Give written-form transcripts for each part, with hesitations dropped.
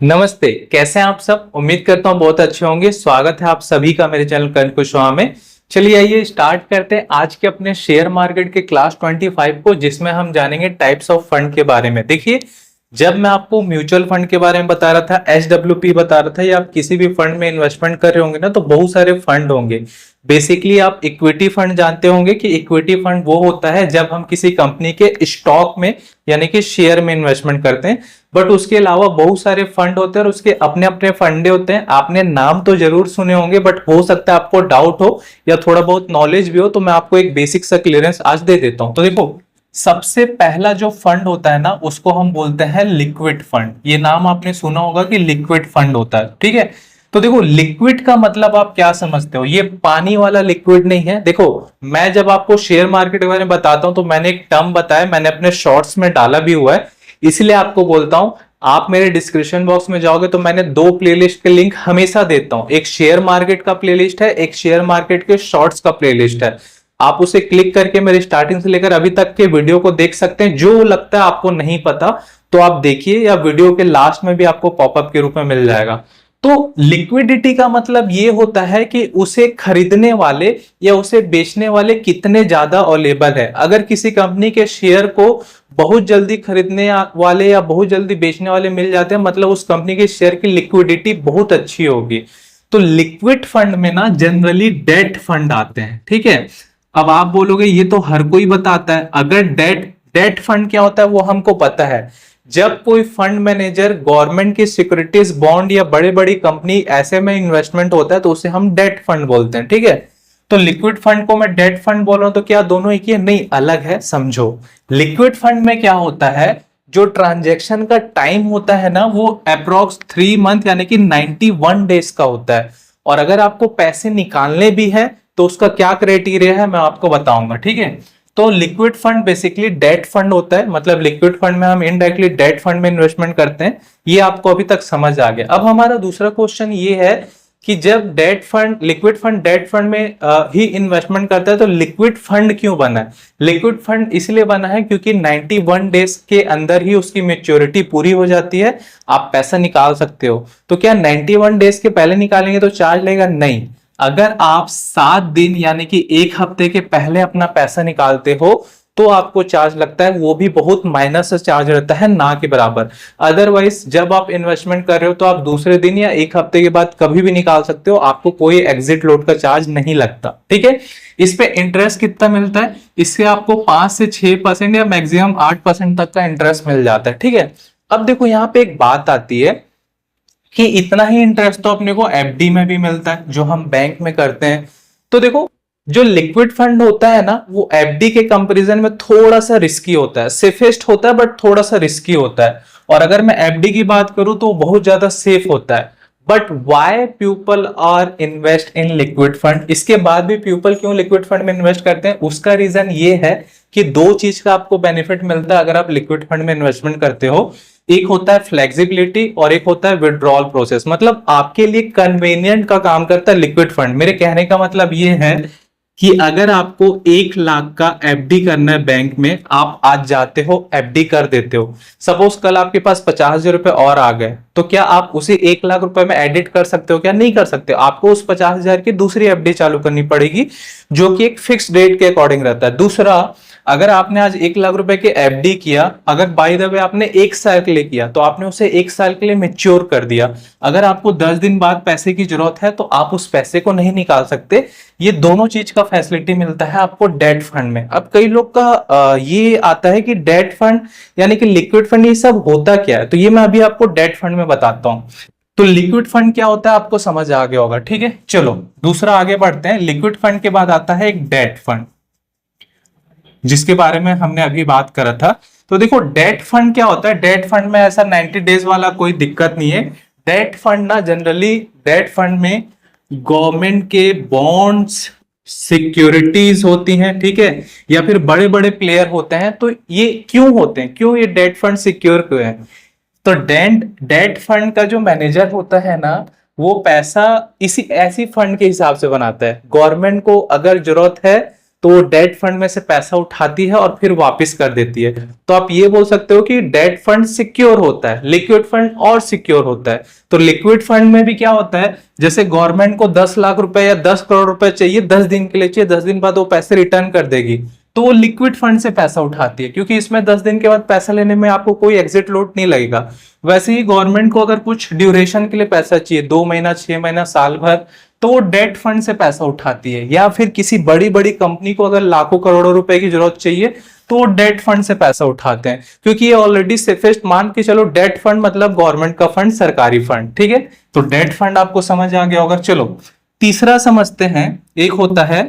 नमस्ते। कैसे हैं आप सब? उम्मीद करता हूँ बहुत अच्छे होंगे। स्वागत है आप सभी का मेरे चैनल करण कुशवाहा में। चलिए आइए स्टार्ट करते हैं आज के अपने शेयर मार्केट के क्लास 25 को, जिसमें हम जानेंगे टाइप्स ऑफ फंड के बारे में। देखिए, जब मैं आपको म्यूचुअल फंड के बारे में बता रहा था, एसडब्ल्यूपी बता रहा था, या आप किसी भी फंड में इन्वेस्टमेंट कर रहे होंगे ना, तो बहुत सारे फंड होंगे। बेसिकली आप इक्विटी फंड जानते होंगे कि इक्विटी फंड वो होता है जब हम किसी कंपनी के स्टॉक में यानी कि शेयर में इन्वेस्टमेंट करते हैं। बट उसके अलावा बहुत सारे फंड होते हैं और उसके अपने अपने फंडे होते हैं। आपने नाम तो जरूर सुने होंगे, बट हो सकता है आपको डाउट हो या थोड़ा बहुत नॉलेज भी हो, तो मैं आपको एक बेसिक सा क्लियरेंस आज दे देता हूं। तो देखो, सबसे पहला जो फंड होता है ना, उसको हम बोलते हैं लिक्विड फंड। ये नाम आपने सुना होगा कि लिक्विड फंड होता है, ठीक है। तो देखो, लिक्विड का मतलब आप क्या समझते हो? ये पानी वाला लिक्विड नहीं है। देखो, मैं जब आपको शेयर मार्केट के बारे में बताता हूं तो मैंने एक टर्म बताया, मैंने अपने शॉर्ट्स में डाला भी हुआ है, इसलिए आपको बोलता हूं। आप मेरे डिस्क्रिप्शन बॉक्स में जाओगे तो मैंने दो प्लेलिस्ट के लिंक हमेशा देता हूं। एक शेयर मार्केट का प्लेलिस्ट है, एक शेयर मार्केट के शॉर्ट्स का प्लेलिस्ट है। आप उसे क्लिक करके मेरे स्टार्टिंग से लेकर अभी तक के वीडियो को देख सकते हैं। जो लगता है आपको नहीं पता तो आप देखिए, या वीडियो के लास्ट में भी आपको पॉपअप के रूप में मिल जाएगा। तो लिक्विडिटी का मतलब ये होता है कि उसे खरीदने वाले या उसे बेचने वाले कितने ज्यादा अवेलेबल है। अगर किसी कंपनी के शेयर को बहुत जल्दी खरीदने वाले या बहुत जल्दी बेचने वाले मिल जाते हैं, मतलब उस कंपनी के शेयर की लिक्विडिटी बहुत अच्छी होगी। तो लिक्विड फंड में ना जनरली डेट फंड आते हैं, ठीक है। अब आप बोलोगे ये तो हर कोई बताता है। अगर डेट डेट फंड क्या होता है वो हमको पता है। जब कोई फंड मैनेजर गवर्नमेंट की सिक्योरिटीज, बॉन्ड या बड़ी बड़ी कंपनी ऐसे में इन्वेस्टमेंट होता है तो उसे हम डेट फंड बोलते हैं, ठीक है। तो लिक्विड फंड को मैं डेट फंड बोल रहा हूं तो क्या दोनों एक ही है? नहीं, अलग है, समझो। लिक्विड फंड में क्या होता है, जो ट्रांजैक्शन का टाइम होता है ना, वो अप्रोक्स 3 मंथ यानी कि 91 डेज का होता है। और अगर आपको पैसे निकालने भी है तो उसका क्या क्राइटेरिया है मैं आपको बताऊंगा, ठीक है। तो liquid fund basically debt fund होता है, मतलब लिक्विड फंड में हम इनडायरेक्टली डेट फंड में इन्वेस्टमेंट करते हैं। ये आपको अभी तक समझ आ गया। अब हमारा दूसरा क्वेश्चन ये है कि जब debt fund, liquid fund debt fund में ही इन्वेस्टमेंट करता है तो लिक्विड फंड क्यों बना है? लिक्विड फंड इसलिए बना है क्योंकि 91 डेज के अंदर ही उसकी मेच्योरिटी पूरी हो जाती है, आप पैसा निकाल सकते हो। तो क्या 91 डेज के पहले निकालेंगे तो चार्ज लगेगा? नहीं। अगर आप 7 दिन यानी कि 1 हफ्ते के पहले अपना पैसा निकालते हो तो आपको चार्ज लगता है, वो भी बहुत माइनस चार्ज रहता है, ना के बराबर। अदरवाइज जब आप इन्वेस्टमेंट कर रहे हो तो आप दूसरे दिन या 1 हफ्ते के बाद कभी भी निकाल सकते हो, आपको कोई एग्जिट लोड का चार्ज नहीं लगता, ठीक है। इस पे इंटरेस्ट कितना मिलता है? इससे आपको 5 से 6% या मैक्सिमम 8% तक का इंटरेस्ट मिल जाता है, ठीक है। अब देखो, यहाँ पे एक बात आती है कि इतना ही इंटरेस्ट तो अपने को एफडी में भी मिलता है जो हम बैंक में करते हैं। तो देखो, जो लिक्विड फंड होता है ना, वो एफडी के कंपैरिजन में थोड़ा सा रिस्की होता है। सेफेस्ट होता है बट थोड़ा सा रिस्की होता है। और अगर मैं एफडी की बात करूं तो बहुत ज्यादा सेफ होता है। But why people are invest in liquid fund? इसके बाद भी पीपल क्यों लिक्विड फंड में इन्वेस्ट करते हैं? उसका रीजन ये है कि दो चीज का आपको बेनिफिट मिलता है अगर आप लिक्विड फंड में इन्वेस्टमेंट करते हो। एक होता है फ्लेक्सिबिलिटी और एक होता है विड्रॉल प्रोसेस। मतलब आपके लिए कन्वीनियंट का काम करता है लिक्विड फंड। मेरे कहने का मतलब ये है कि अगर आपको 1 लाख का एफडी करना है बैंक में, आप आज जाते हो एफडी कर देते हो। सपोज कल आपके पास 50,000 रुपए और आ गए, तो क्या आप उसे 1 लाख रुपए में एडिट कर सकते हो? क्या नहीं कर सकते? आपको उस 50,000 की दूसरी एफडी चालू करनी पड़ेगी, जो कि एक फिक्स डेट के अकॉर्डिंग रहता है। दूसरा, अगर आपने आज 1 लाख रुपए के एफडी किया, अगर बाय द वे आपने 1 साल के लिए किया तो आपने उसे 1 साल के लिए मेच्योर कर दिया। अगर आपको 10 दिन बाद पैसे की जरूरत है तो आप उस पैसे को नहीं निकाल सकते। ये दोनों चीज का फैसिलिटी मिलता है आपको डेट फंड में। अब कई लोग का ये आता है कि डेट फंड यानी कि लिक्विड फंड, ये सब होता क्या है? तो ये मैं अभी आपको डेट फंड में बताता हूँ। तो लिक्विड फंड क्या होता है आपको समझ आ गया होगा, ठीक है। चलो दूसरा आगे बढ़ते हैं। लिक्विड फंड के बाद आता है एक डेट फंड, जिसके बारे में हमने अभी बात करा था। तो देखो, डेट फंड क्या होता है? डेट फंड में ऐसा 90 डेज वाला कोई दिक्कत नहीं है। डेट फंड ना जनरली, डेट फंड में गवर्नमेंट के बॉन्ड्स, सिक्योरिटीज होती हैं, ठीक है, या फिर बड़े बड़े प्लेयर होते हैं। तो ये क्यों होते हैं, क्यों ये डेट फंड सिक्योर क्यों है? तो डेट फंड का जो मैनेजर होता है ना, वो पैसा इसी ऐसी फंड के हिसाब से बनाता है। गवर्नमेंट को अगर जरूरत है तो वो डेट फंड में से पैसा उठाती है और फिर वापस कर देती है। तो आप ये बोल सकते हो कि डेट फंड सिक्योर होता है, लिक्विड फंड और सिक्योर होता है। तो लिक्विड फंड में भी क्या होता है, जैसे गवर्नमेंट को 10 लाख रुपए या 10 करोड़ रुपए चाहिए, 10 दिन के लिए चाहिए, 10 दिन बाद वो पैसे रिटर्न कर देगी, तो वो लिक्विड फंड से पैसा उठाती है, क्योंकि इसमें 10 दिन के बाद पैसा लेने में आपको कोई एग्जिट लोड नहीं लगेगा। वैसे ही गवर्नमेंट को अगर कुछ ड्यूरेशन के लिए पैसा चाहिए, 2 महीना, 6 महीना, साल भर, तो वो डेट फंड से पैसा उठाती है। या फिर किसी बड़ी बड़ी कंपनी को अगर लाखों करोड़ों रुपए की जरूरत चाहिए, तो वो डेट फंड से पैसा उठाते हैं, क्योंकि ये ऑलरेडी सेफेस्ट, मान के चलो डेट फंड मतलब गवर्नमेंट का फंड, सरकारी फंड, ठीक है। तो डेट फंड आपको समझ आ गया होगा। चलो तीसरा समझते हैं, एक होता है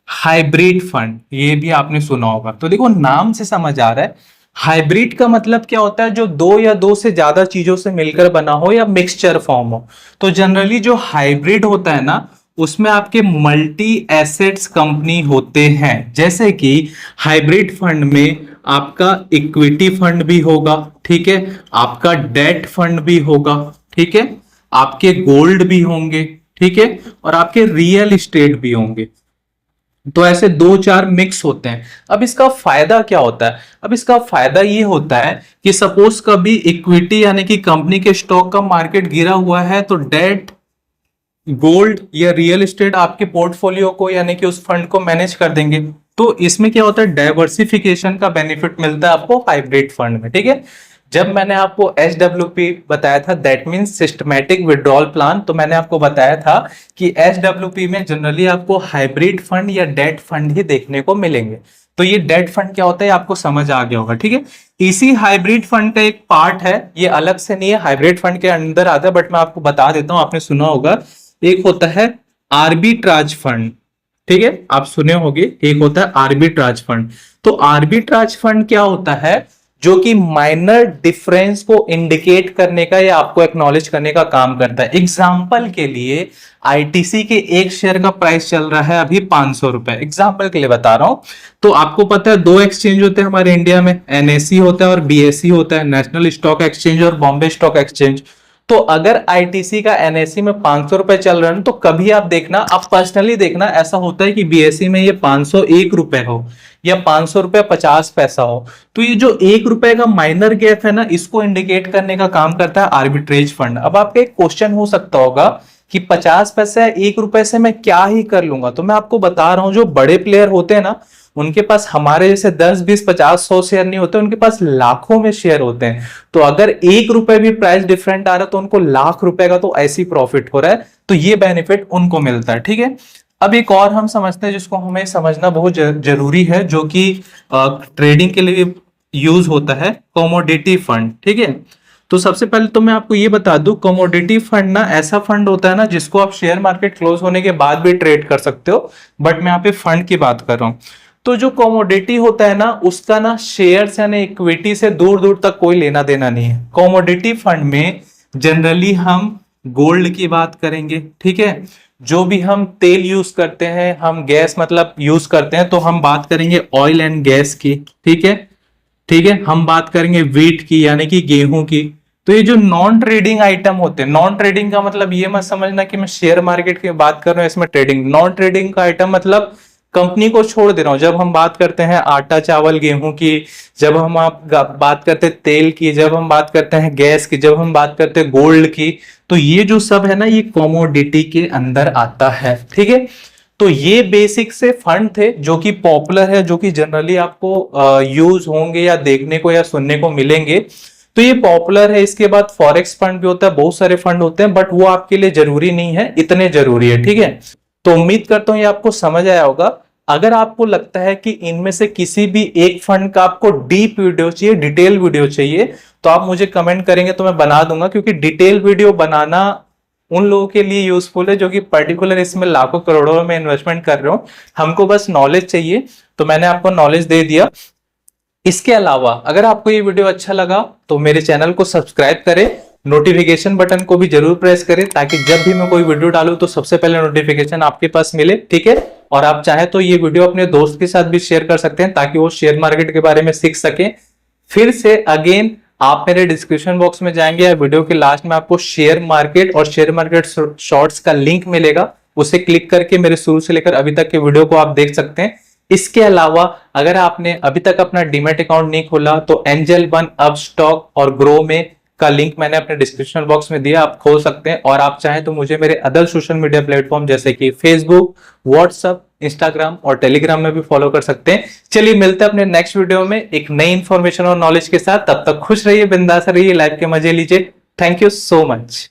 हाइब्रिड फंड, ये भी आपने सुना होगा। तो देखो नाम से समझ आ रहा है, हाइब्रिड का मतलब क्या होता है, जो दो या दो से ज्यादा चीजों से मिलकर बना हो या मिक्सचर फॉर्म हो। तो जनरली जो हाइब्रिड होता है ना, उसमें आपके मल्टी एसेट्स कंपनी होते हैं। जैसे कि हाइब्रिड फंड में आपका इक्विटी फंड भी होगा, ठीक है, आपका डेट फंड भी होगा, ठीक है, आपके गोल्ड भी होंगे, ठीक है, और आपके रियल एस्टेट भी होंगे। तो ऐसे दो चार मिक्स होते हैं। अब इसका फायदा क्या होता है, अब इसका फायदा ये होता है कि सपोज कभी इक्विटी यानी कि कंपनी के स्टॉक का मार्केट गिरा हुआ है, तो डेट, गोल्ड या रियल एस्टेट आपके पोर्टफोलियो को यानी कि उस फंड को मैनेज कर देंगे। तो इसमें क्या होता है, डाइवर्सिफिकेशन का बेनिफिट मिलता है आपको हाइब्रिड फंड में, ठीक है। जब मैंने आपको SWP बताया था, that means systematic withdrawal plan, तो मैंने आपको बताया था कि SWP में जनरली आपको हाइब्रिड फंड या डेट फंड ही देखने को मिलेंगे। तो ये डेट फंड क्या होता है आपको समझ आ गया होगा, ठीक है। इसी हाइब्रिड फंड का एक पार्ट है, ये अलग से नहीं है, हाइब्रिड फंड के अंदर आता है, बट मैं आपको बता देता हूं, आपने सुना होगा, एक होता है आर्बिट्राज फंड, ठीक है, आप सुने होंगे, एक होता है आर्बिट्राज फंड। तो आर्बिट्राज फंड क्या होता है, जो कि माइनर डिफरेंस को इंडिकेट करने का या आपको एक्नॉलेज करने का काम करता है। एग्जांपल के लिए आईटीसी के एक शेयर का प्राइस चल रहा है अभी 500 रुपए, एग्जांपल के लिए बता रहा हूं। तो आपको पता है दो एक्सचेंज होते हैं हमारे इंडिया में, NSE होता है और BSE होता है, नेशनल स्टॉक एक्सचेंज और बॉम्बे स्टॉक एक्सचेंज। तो अगर आईटीसी का NSE में 500 रुपए चल रहा है, तो कभी आप देखना, आप पर्सनली देखना, ऐसा होता है कि BSE में ये 501 रुपए हो या 500 रुपए 50 पैसा हो। तो ये जो 1 रुपए का माइनर गैप है ना, इसको इंडिकेट करने का काम करता है आर्बिट्रेज फंड। अब आपका एक क्वेश्चन हो सकता होगा कि 50 पैसे या 1 रुपए से मैं क्या ही कर लूंगा। तो मैं आपको बता रहा हूं, जो बड़े प्लेयर होते हैं ना, उनके पास हमारे जैसे 10, 20, 50, 100 शेयर नहीं होते, उनके पास लाखों में शेयर होते हैं। तो अगर 1 रुपए भी प्राइस डिफरेंट आ रहा है, तो उनको लाख रुपए का तो ऐसी प्रॉफिट हो रहा है, तो ये बेनिफिट उनको मिलता है, ठीक है। अब एक और हम समझते हैं जिसको हमें समझना बहुत जरूरी है, जो कि ट्रेडिंग के लिए यूज होता है, कमोडिटी फंड, ठीक है। तो सबसे पहले तो मैं आपको ये बता दूं, कमोडिटी फंड ना ऐसा फंड होता है ना, जिसको आप शेयर मार्केट क्लोज होने के बाद भी ट्रेड कर सकते हो, बट मैं यहाँ पे फंड की बात कर रहा हूँ। तो जो कमोडिटी होता है ना, उसका ना शेयर्स यानी इक्विटी से दूर दूर तक कोई लेना देना नहीं है। कमोडिटी फंड में जनरली हम गोल्ड की बात करेंगे, ठीक है, जो भी हम तेल यूज करते हैं, हम गैस मतलब यूज करते हैं, तो हम बात करेंगे ऑयल एंड गैस की, ठीक है, ठीक है, हम बात करेंगे व्हीट की यानी कि गेहूं की। तो ये जो नॉन ट्रेडिंग आइटम होते हैं, नॉन ट्रेडिंग का मतलब ये मत समझना कि मैं शेयर मार्केट की बात कर रहा हूं इसमें ट्रेडिंग, नॉन ट्रेडिंग का आइटम मतलब कंपनी को छोड़ दे रहा हूं। जब हम बात करते हैं आटा चावल गेहूं की, जब हम आप बात करते हैं तेल की, जब हम बात करते हैं गैस की, जब हम बात करते हैं गोल्ड की, तो ये जो सब है ना, ये कमोडिटी के अंदर आता है, ठीक है। तो ये बेसिक से फंड थे जो कि पॉपुलर है, जो कि जनरली आपको यूज होंगे या देखने को या सुनने को मिलेंगे। तो ये पॉपुलर है। इसके बाद फॉरेक्स फंड भी होता है, बहुत सारे फंड होते हैं, बट वो आपके लिए जरूरी नहीं है, इतने जरूरी है, ठीक है। तो उम्मीद करता हूं ये आपको समझ आया होगा। अगर आपको लगता है कि इनमें से किसी भी एक फंड का आपको डीप वीडियो चाहिए, डिटेल वीडियो चाहिए, तो आप मुझे कमेंट करेंगे तो मैं बना दूंगा, क्योंकि डिटेल वीडियो बनाना उन लोगों के लिए यूजफुल है जो कि पर्टिकुलर इसमें लाखों करोड़ों में इन्वेस्टमेंट कर रहे हो। हमको बस नॉलेज चाहिए, तो मैंने आपको नॉलेज दे दिया। इसके अलावा अगर आपको ये वीडियो अच्छा लगा तो मेरे चैनल को सब्सक्राइब करें, नोटिफिकेशन बटन को भी जरूर प्रेस करें, ताकि जब भी मैं कोई वीडियो डालूं तो सबसे पहले नोटिफिकेशन आपके पास मिले, ठीक है। और आप चाहे तो ये वीडियो अपने दोस्त के साथ भी शेयर कर सकते हैं, ताकि वो शेयर मार्केट के बारे में सीख सके। फिर से अगेन आप मेरे डिस्क्रिप्शन बॉक्स में जाएंगे या वीडियो के लास्ट में आपको शेयर मार्केट और शेयर मार्केट शॉर्ट्स का लिंक मिलेगा। उसे क्लिक करके मेरे शुरू से लेकर अभी तक के वीडियो को आप देख सकते हैं। इसके अलावा अगर आपने अभी तक अपना डीमैट अकाउंट नहीं खोला तो एंजल वन, अपस्टॉक और ग्रो में का लिंक मैंने अपने डिस्क्रिप्शन बॉक्स में दिया, आप खोल सकते हैं। और आप चाहें तो मुझे मेरे अदर सोशल मीडिया प्लेटफॉर्म जैसे कि फेसबुक, व्हाट्सएप, इंस्टाग्राम और टेलीग्राम में भी फॉलो कर सकते हैं। चलिए मिलते हैं अपने नेक्स्ट वीडियो में एक नई इंफॉर्मेशन और नॉलेज के साथ। तब तक खुश रहिए, बिंदास रहिए, लाइफ के मजे लीजिए। Thank you so much.